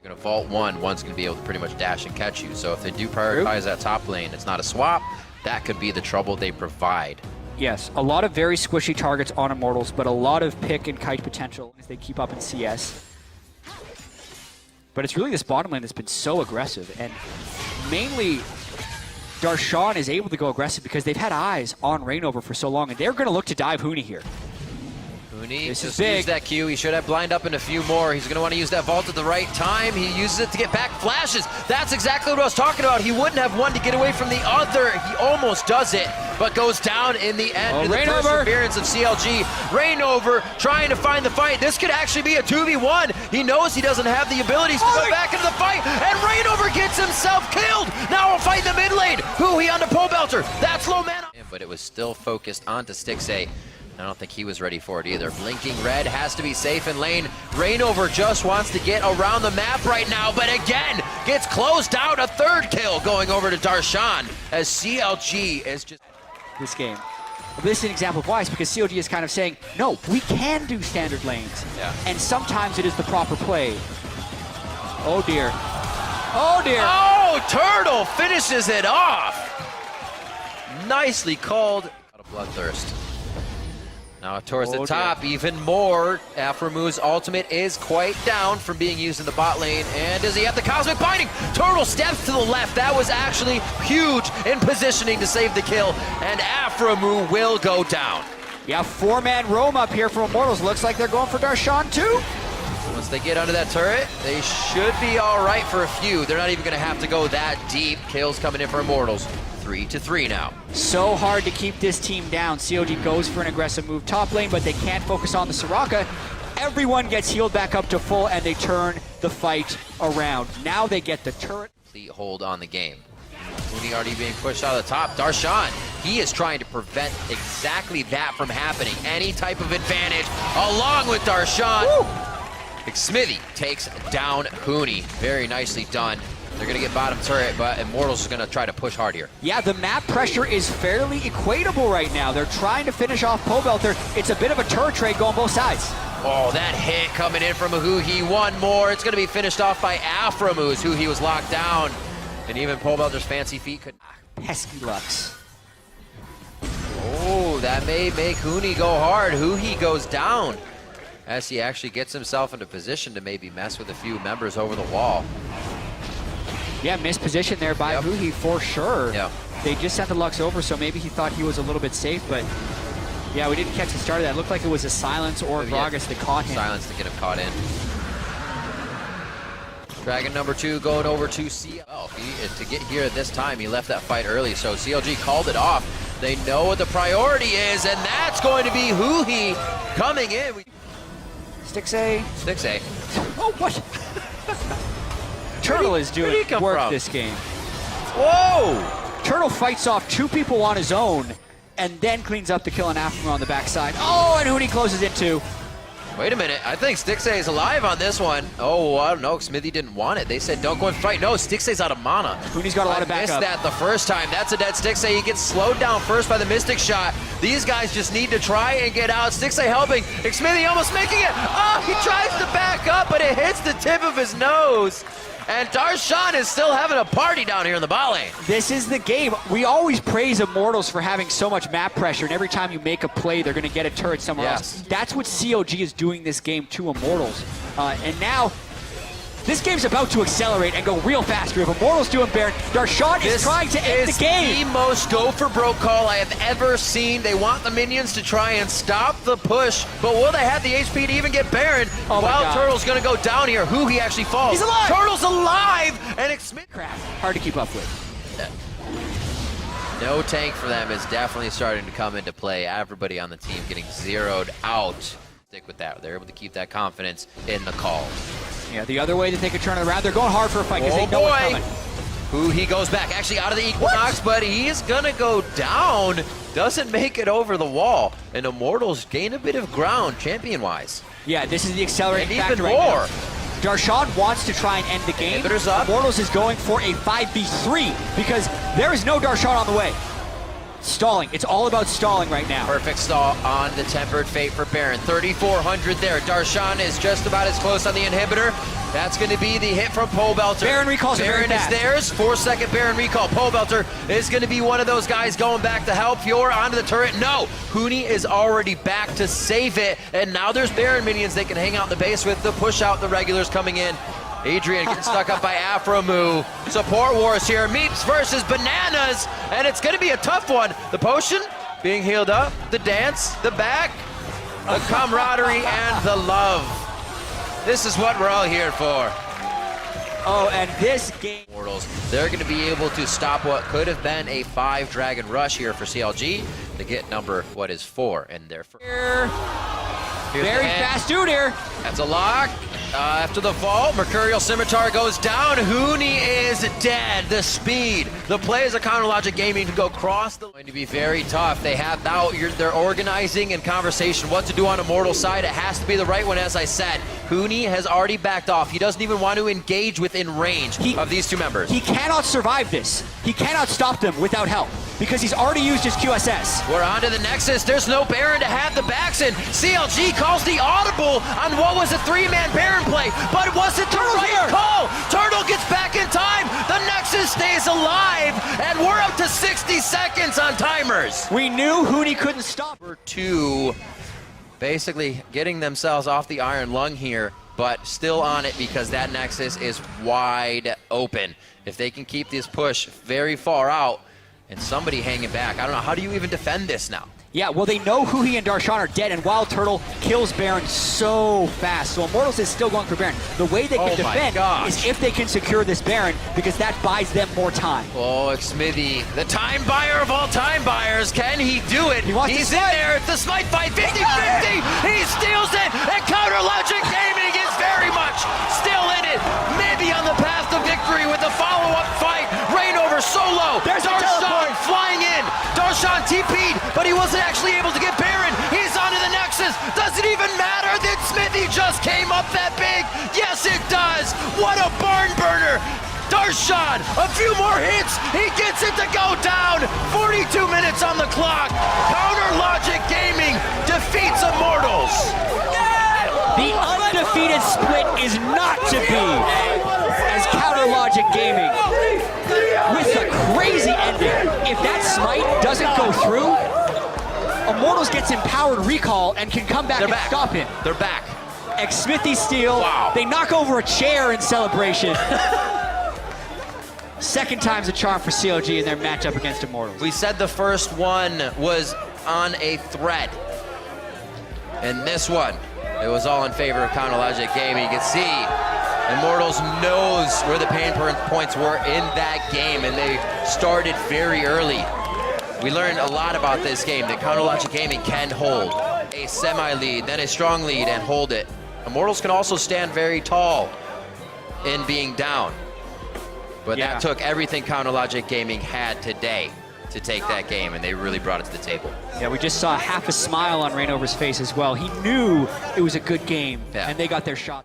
You're gonna vault one, one's gonna be able to pretty much dash and catch you. So if they do prioritize that top lane, it's not a swap, that could be the trouble they provide. Yes, a lot of very squishy targets on Immortals, but a lot of pick and kite potential as they keep up in CS. But it's really this bottom lane that's been so aggressive, and mainly Darshan is able to go aggressive because they've had eyes on Reignover for so long, and they're going to look to dive Huni here. Huni This is just big. used that Q. He should have blind up in a few more. He's going to want to use that vault at the right time. He uses it to get back flashes. That's exactly what I was talking about. He wouldn't have one to get away from the other. He almost does it, but goes down in the end. To the perseverance of CLG. Reignover trying to find the fight. This could actually be a 2v1. He knows he doesn't have the abilities to go back into the fight, and Reignover gets himself killed. Now we'll fight the mid lane. He on the pole belter. That's low mana. But it was still focused onto Stixxay. I don't think he was ready for it either. Blinking red has to be safe in lane. Reignover just wants to get around the map right now, but again, gets closed out. A third kill going over to Darshan as CLG is just... This game. This is an example of why, is because CLG is kind of saying, no, we can do standard lanes. Yeah. And sometimes it is the proper play. Oh dear. Oh dear. Oh, Turtle finishes it off. Nicely called. Out of Bloodthirst. Now towards the top, even more. Aframu's ultimate is quite down from being used in the bot lane. And does he have the Cosmic Binding? Turtle steps to the left. That was actually huge in positioning to save the kill. And Aframu will go down. Yeah, four-man roam up here for Immortals. Looks like they're going for Darshan too. Once they get under that turret, they should be all right for a few. They're not even going to have to go that deep. Kills coming in for Immortals. 3-3 now. So hard to keep this team down. CLG goes for an aggressive move top lane, but they can't focus on the Soraka. Everyone gets healed back up to full, and they turn the fight around. Now they get the turret. Complete hold on the game. Huni already being pushed out of the top. Darshan, he is trying to prevent exactly that from happening. Any type of advantage along with Darshan. Smithy takes down Huni. Very nicely done. They're going to get bottom turret, but Immortals is going to try to push hard here. Yeah, the map pressure is fairly equatable right now. They're trying to finish off Pobelter. It's a bit of a turret trade going both sides. Oh, that hit coming in from Ahuhi. One more. It's going to be finished off by Aframu, as Ahuhi was locked down. And even Pobelter's fancy feet could... Pesky Lux. Oh, that may make Huni go hard. Ahuhi goes down as he actually gets himself into position to maybe mess with a few members over the wall. Yeah, missed position there by Ahuhi for sure. Yeah. They just sent the Lux over, so maybe he thought he was a little bit safe, but yeah, we didn't catch the start of that. It looked like it was a Silence or Gragas that caught him. Silence to get him caught in. Dragon number 2 going over to CLG. To get here at this time, he left that fight early, so CLG called it off. They know what the priority is, and that's going to be Ahuhi coming in. Stixxay. Stixxay. Oh, what? Turtle is doing work this game. Whoa! Turtle fights off two people on his own and then cleans up the kill on Aframu on the backside. Oh, and Huni closes it too. Wait a minute, I think Stixxay is alive on this one. Oh, I don't know, Smithy didn't want it. They said don't go and fight. No, Stixxay's out of mana. Huni's got a lot of backup. I missed that the first time. That's a dead Stixxay. He gets slowed down first by the Mystic Shot. These guys just need to try and get out. Stixxay helping. Smithy almost making it. Oh, he tries to back up, but it hits the tip of his nose. And Darshan is still having a party down here in the bot lane. This is the game. We always praise Immortals for having so much map pressure, and every time you make a play, they're going to get a turret somewhere else. That's what CLG is doing this game to Immortals. And now, this game's about to accelerate and go real fast. We have Immortals doing Baron. Darshan is trying to end the game. This is the most go for broke call I have ever seen. They want the minions to try and stop the push, but will they have the HP to even get Baron? While Turtle's going to go down here. He actually falls. He's alive! Turtle's alive! And it's crap. Hard to keep up with. No tank for them is definitely starting to come into play. Everybody on the team getting zeroed out. Stick with that. They're able to keep that confidence in the call. Yeah, the other way that they could turn it around, they're going hard for a fight because they know it's coming. He goes back, actually out of the Equinox, but he's gonna go down. Doesn't make it over the wall. And Immortals gain a bit of ground, champion-wise. Yeah, this is the accelerating and factor even more. Right now. Darshan wants to try and end the game. Immortals is going for a 5v3 because there is no Darshan on the way. Stalling. It's all about stalling right now. Perfect stall on the Tempered Fate for Baron. 3,400 there. Darshan is just about as close on the inhibitor. That's going to be the hit from Pobelter. Baron recalls Baron very is fast. theirs. 4-second Baron recall. Pobelter is going to be one of those guys going back to help. Fiora onto the turret. No, Huni is already back to save it. And now there's Baron minions they can hang out in the base with to push out the regulars coming in. Adrian getting stuck up by Afromu. Support wars here. Meeps versus Bananas. And it's going to be a tough one. The potion being healed up. The dance. The back. The camaraderie and the love. This is what we're all here for. Oh, and this game... Immortals, they're going to be able to stop what could have been a 5-dragon rush here for CLG to get number, 4 in their first. Very fast dude here. That's a lock. After the fall, Mercurial Scimitar goes down. Huni is dead. The speed, the plays of Counter Logic Gaming to go cross the... Going to be very tough. They have now, they're organizing and conversation what to do on Immortal's side. It has to be the right one, as I said. Huni has already backed off. He doesn't even want to engage within range of these two members. He cannot survive this. He cannot stop them without help because he's already used his QSS. We're on to the Nexus. There's no Baron to have the backs in. CLG calls the audible on what was a 3-man Baron play, but was it the right call? Turtle gets back in time. The Nexus stays alive, and we're up to 60 seconds on timers. We knew Huni couldn't stop. Number 2, basically getting themselves off the Iron Lung here, but still on it because that Nexus is wide open. If they can keep this push very far out, and somebody hanging back. I don't know, how do you even defend this now? Yeah, well, they know Huhi and Darshan are dead, and Wild Turtle kills Baron so fast. So Immortals is still going for Baron. The way they can defend is if they can secure this Baron, because that buys them more time. Oh, Smithy, the time buyer of all time buyers. Can he do it? He's in there. It's the smite fight, 50-50. He steals it, and Counter Logic Gaming is very much still in it. Maybe on the path to victory with a follow-up fight. Rain over solo. There's Darshan flying in. Darshan TP'd, but he wasn't actually able to get Baron. He's onto the Nexus. Does it even matter that Smithy just came up that big? Yes, it does. What a barn burner. Darshan, a few more hits. He gets it to go down. 42 minutes on the clock. Counter Logic Gaming defeats Immortals. The undefeated split is not to be, as Counter Logic Gaming, with a crazy ending. If that smite doesn't go through, Immortals gets empowered recall and can come back and stop him. They're back. Smithy steal. Wow. They knock over a chair in celebration. Second time's a charm for CLG in their matchup against Immortals. We said the first one was on a thread. And this one, it was all in favor of Counter Logic Gaming. You can see Immortals knows where the pain points were in that game, and they started very early. We learned a lot about this game, that Counter Logic Gaming can hold a semi-lead, then a strong lead, and hold it. Immortals can also stand very tall in being down. But that took everything Counter Logic Gaming had today to take that game, and they really brought it to the table. Yeah, we just saw half a smile on Rainover's face as well. He knew it was a good game, and they got their shot.